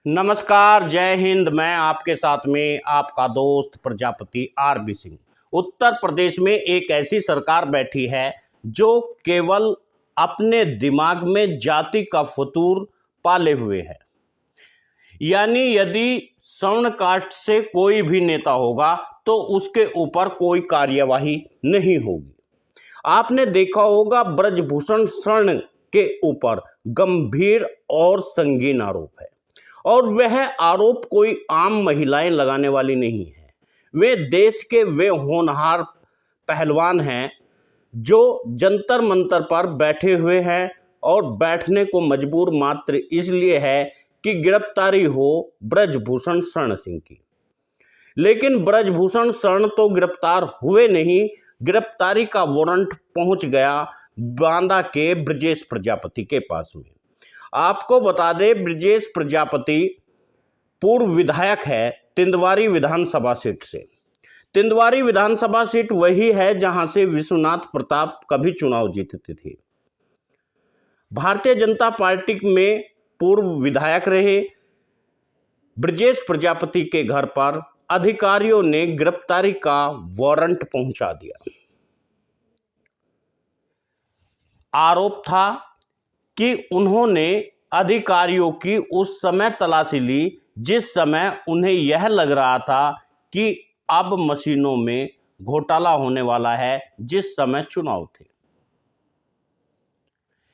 नमस्कार, जय हिंद। मैं आपके साथ में आपका दोस्त प्रजापति आरबी सिंह। उत्तर प्रदेश में एक ऐसी सरकार बैठी है जो केवल अपने दिमाग में जाति का फतूर पाले हुए है। यानी यदि सवर्ण कास्ट से कोई भी नेता होगा तो उसके ऊपर कोई कार्यवाही नहीं होगी। आपने देखा होगा ब्रजभूषण शरण के ऊपर गंभीर और संगीन आरोप है, और वह आरोप कोई आम महिलाएं लगाने वाली नहीं है। वे देश के वे होनहार पहलवान हैं जो जंतर मंतर पर बैठे हुए हैं, और बैठने को मजबूर मात्र इसलिए है कि गिरफ्तारी हो ब्रजभूषण शरण सिंह की। लेकिन ब्रजभूषण शरण तो गिरफ्तार हुए नहीं, गिरफ्तारी का वारंट पहुंच गया बांदा के ब्रजेश प्रजापति के पास में। आपको बता दें, ब्रजेश प्रजापति पूर्व विधायक है तिंदवारी विधानसभा सीट से। तिंदवारी विधानसभा सीट वही है जहां से विश्वनाथ प्रताप कभी चुनाव जीतते थे। भारतीय जनता पार्टी में पूर्व विधायक रहे। ब्रजेश प्रजापति के घर पर अधिकारियों ने गिरफ्तारी का वारंट पहुंचा दिया। आरोप था कि उन्होंने अधिकारियों की उस समय तलाशी ली जिस समय उन्हें यह लग रहा था कि अब मशीनों में घोटाला होने वाला है, जिस समय चुनाव थे।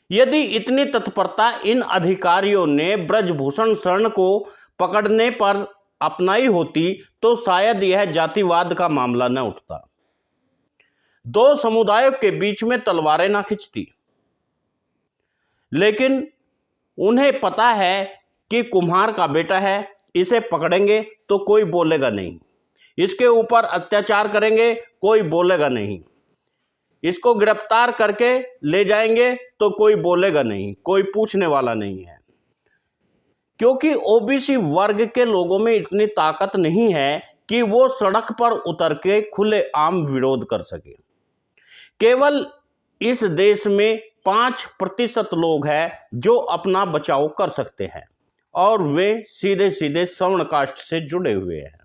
यदि इतनी तत्परता इन अधिकारियों ने ब्रजभूषण शरण को पकड़ने पर अपनाई होती तो शायद यह जातिवाद का मामला न उठता, दो समुदायों के बीच में तलवारें ना खिंचती। लेकिन उन्हें पता है कि कुम्हार का बेटा है, इसे पकड़ेंगे तो कोई बोलेगा नहीं, इसके ऊपर अत्याचार करेंगे कोई बोलेगा नहीं, इसको गिरफ्तार करके ले जाएंगे तो कोई बोलेगा नहीं, कोई पूछने वाला नहीं है। क्योंकि ओबीसी वर्ग के लोगों में इतनी ताकत नहीं है कि वो सड़क पर उतर के खुलेआम विरोध कर सके। केवल इस देश में 5% लोग हैं जो अपना बचाव कर सकते हैं, और वे सीधे सीधे सवर्ण कास्ट से जुड़े हुए हैं।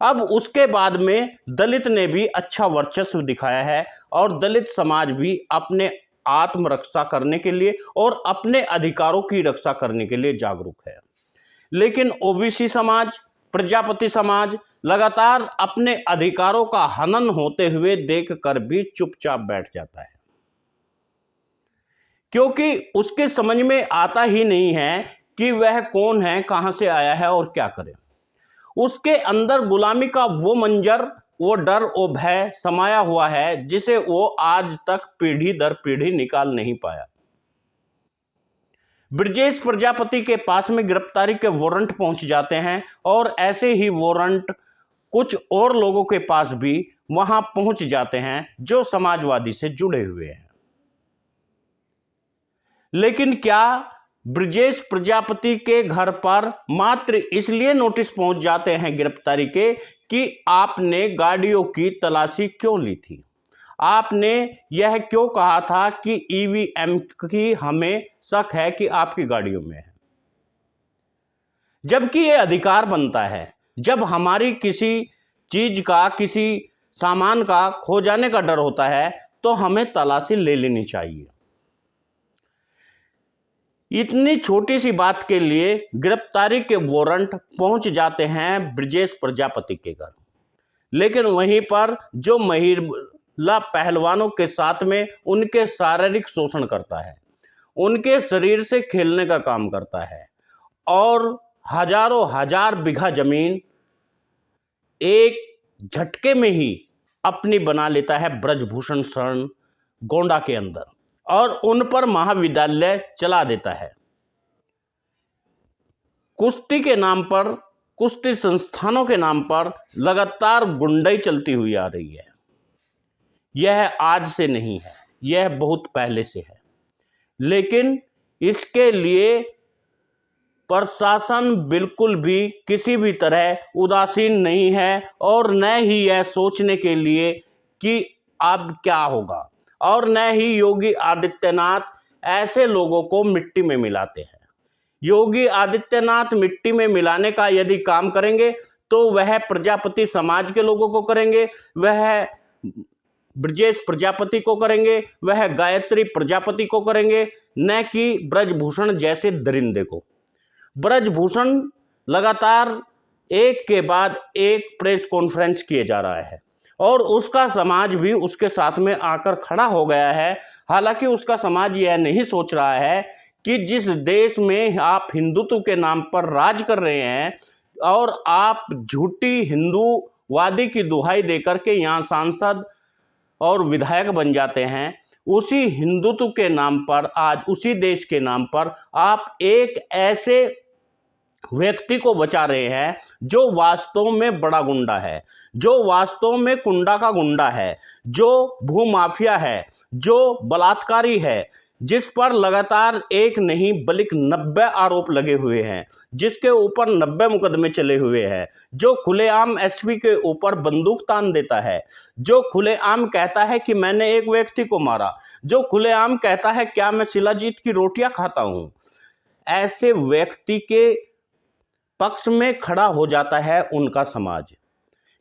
अब उसके बाद में दलित ने भी अच्छा वर्चस्व दिखाया है, और दलित समाज भी अपने आत्मरक्षा करने के लिए और अपने अधिकारों की रक्षा करने के लिए जागरूक है। लेकिन ओबीसी समाज, प्रजापति समाज लगातार अपने अधिकारों का हनन होते हुए देखकर भी चुपचाप बैठ जाता है, क्योंकि उसके समझ में आता ही नहीं है कि वह कौन है, कहां से आया है और क्या करे। उसके अंदर गुलामी का वो मंजर, वो डर, वो भय समाया हुआ है जिसे वो आज तक पीढ़ी दर पीढ़ी निकाल नहीं पाया। ब्रजेश प्रजापति के पास में गिरफ्तारी के वारंट पहुंच जाते हैं, और ऐसे ही वारंट कुछ और लोगों के पास भी वहां पहुंच जाते हैं जो समाजवादी से जुड़े हुए हैं। लेकिन क्या ब्रजेश प्रजापति के घर पर मात्र इसलिए नोटिस पहुंच जाते हैं गिरफ्तारी के कि आपने गाड़ियों की तलाशी क्यों ली थी, आपने यह क्यों कहा था कि ईवीएम की हमें शक है कि आपकी गाड़ियों में है? जबकि यह अधिकार बनता है, जब हमारी किसी चीज का, किसी सामान का खो जाने का डर होता है तो हमें तलाशी ले लेनी चाहिए। इतनी छोटी सी बात के लिए गिरफ्तारी के वारंट पहुंच जाते हैं ब्रजेश प्रजापति के घर। लेकिन वहीं पर जो महिला पहलवानों के साथ में उनके शारीरिक शोषण करता है, उनके शरीर से खेलने का काम करता है, और हजारों हजार बीघा जमीन एक झटके में ही अपनी बना लेता है ब्रजभूषण शरण गोंडा के अंदर, और उन पर महाविद्यालय चला देता है। कुश्ती के नाम पर, कुश्ती संस्थानों के नाम पर लगातार गुंडाई चलती हुई आ रही है। यह आज से नहीं है, यह बहुत पहले से है। लेकिन इसके लिए प्रशासन बिल्कुल भी किसी भी तरह उदासीन नहीं है, और न ही यह सोचने के लिए कि अब क्या होगा, और न ही योगी आदित्यनाथ ऐसे लोगों को मिट्टी में मिलाते हैं। योगी आदित्यनाथ मिट्टी में मिलाने का यदि काम करेंगे तो वह प्रजापति समाज के लोगों को करेंगे, वह ब्रजेश प्रजापति को करेंगे, वह गायत्री प्रजापति को करेंगे, न कि ब्रजभूषण जैसे दरिंदे को। ब्रजभूषण लगातार एक के बाद एक प्रेस कॉन्फ्रेंस किए जा रहा है और उसका समाज भी उसके साथ में आकर खड़ा हो गया है। हालांकि उसका समाज यह नहीं सोच रहा है कि जिस देश में आप हिंदुत्व के नाम पर राज कर रहे हैं और आप झूठी हिंदूवादी की दुहाई देकर के यहाँ सांसद और विधायक बन जाते हैं, उसी हिंदुत्व के नाम पर, आज उसी देश के नाम पर आप एक ऐसे व्यक्ति को बचा रहे हैं जो वास्तव में बड़ा गुंडा है, जो वास्तव में कुंडा का गुंडा है, जो भूमाफिया है, जो बलात्कारी है, जिस पर लगातार एक नहीं बल्कि 90 आरोप लगे हुए हैं, जिसके ऊपर 90 मुकदमे चले हुए हैं, जो खुलेआम एसपी के ऊपर बंदूक तान देता है, जो खुलेआम कहता है कि मैंने एक व्यक्ति को मारा, जो खुलेआम कहता है क्या मैं शिलाजीत की रोटियां खाता हूं। ऐसे व्यक्ति के पक्ष में खड़ा हो जाता है उनका समाज।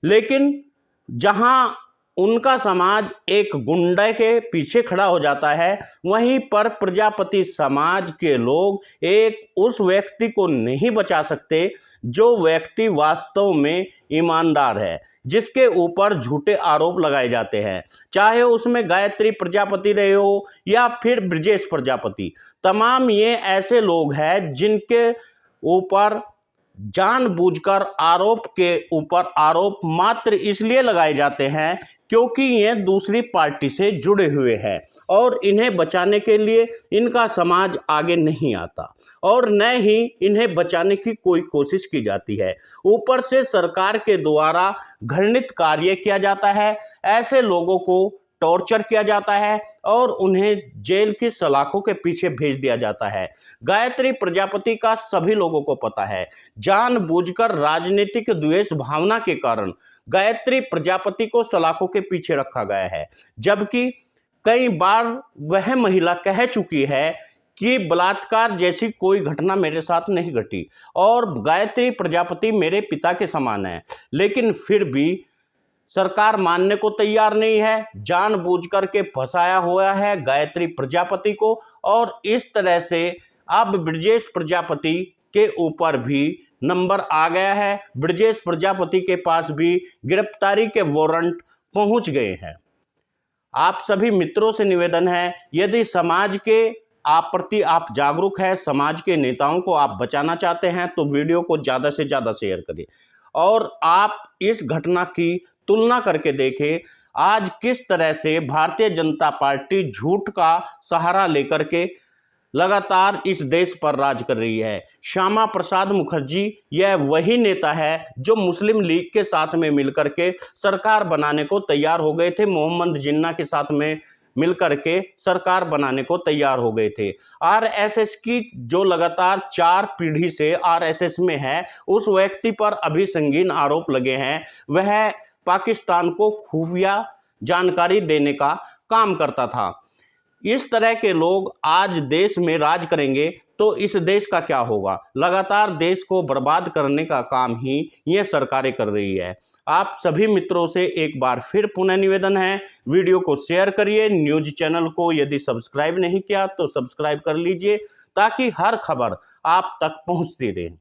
लेकिन जहां उनका समाज एक गुंडे के पीछे खड़ा हो जाता है, वहीं पर प्रजापति समाज के लोग एक उस व्यक्ति को नहीं बचा सकते जो व्यक्ति वास्तव में ईमानदार है, जिसके ऊपर झूठे आरोप लगाए जाते हैं, चाहे उसमें गायत्री प्रजापति रहे हो या फिर ब्रजेश प्रजापति। तमाम ये ऐसे लोग हैं जिनके ऊपर जानबूझकर आरोप के ऊपर आरोप मात्र इसलिए लगाए जाते हैं क्योंकि ये दूसरी पार्टी से जुड़े हुए हैं और इन्हें बचाने के लिए इनका समाज आगे नहीं आता और न ही इन्हें बचाने की कोई कोशिश की जाती है। ऊपर से सरकार के द्वारा घृणित कार्य किया जाता है, ऐसे लोगों को टॉर्चर किया जाता है और उन्हें जेल की सलाखों के पीछे भेज दिया जाता है। गायत्री प्रजापति का सभी लोगों को पता है, जानबूझकर राजनीतिक द्वेष भावना के कारण गायत्री प्रजापति को सलाखों के पीछे रखा गया है, जबकि कई बार वह महिला कह चुकी है कि बलात्कार जैसी कोई घटना मेरे साथ नहीं घटी और गायत्री प्रजापति मेरे पिता के समान है। लेकिन फिर भी सरकार मानने को तैयार नहीं है, जानबूझकर के फंसाया हुआ है गायत्री प्रजापति को और इस तरह से अब ब्रजेश प्रजापति के ऊपर भी नंबर आ गया है। ब्रजेश प्रजापति के पास भी गिरफ्तारी के वारंट पहुंच गए हैं। आप सभी मित्रों से निवेदन है, यदि समाज के आप प्रति आप जागरूक है, समाज के नेताओं को आप बचाना चाहते हैं तो वीडियो को ज़्यादा से ज़्यादा शेयर करिए और आप इस घटना की तुलना करके देखें आज किस तरह से भारतीय जनता पार्टी झूठ का सहारा लेकर के लगातार इस देश पर राज कर रही है। श्यामा प्रसाद मुखर्जी यह वही नेता है जो मुस्लिम लीग के साथ में मिलकर के सरकार बनाने को तैयार हो गए थे, मोहम्मद जिन्ना के साथ में मिलकर के सरकार बनाने को तैयार हो गए थे। आरएसएस की जो लगातार 4 पीढ़ी से आरएसएस में है, उस व्यक्ति पर अभी संगीन आरोप लगे हैं। वह पाकिस्तान को खुफिया जानकारी देने का काम करता था। इस तरह के लोग आज देश में राज करेंगे तो इस देश का क्या होगा। लगातार देश को बर्बाद करने का काम ही ये सरकारें कर रही है। आप सभी मित्रों से एक बार फिर पुनः निवेदन है, वीडियो को शेयर करिए। न्यूज चैनल को यदि सब्सक्राइब नहीं किया तो सब्सक्राइब कर लीजिए ताकि हर खबर आप तक पहुंचती रहे।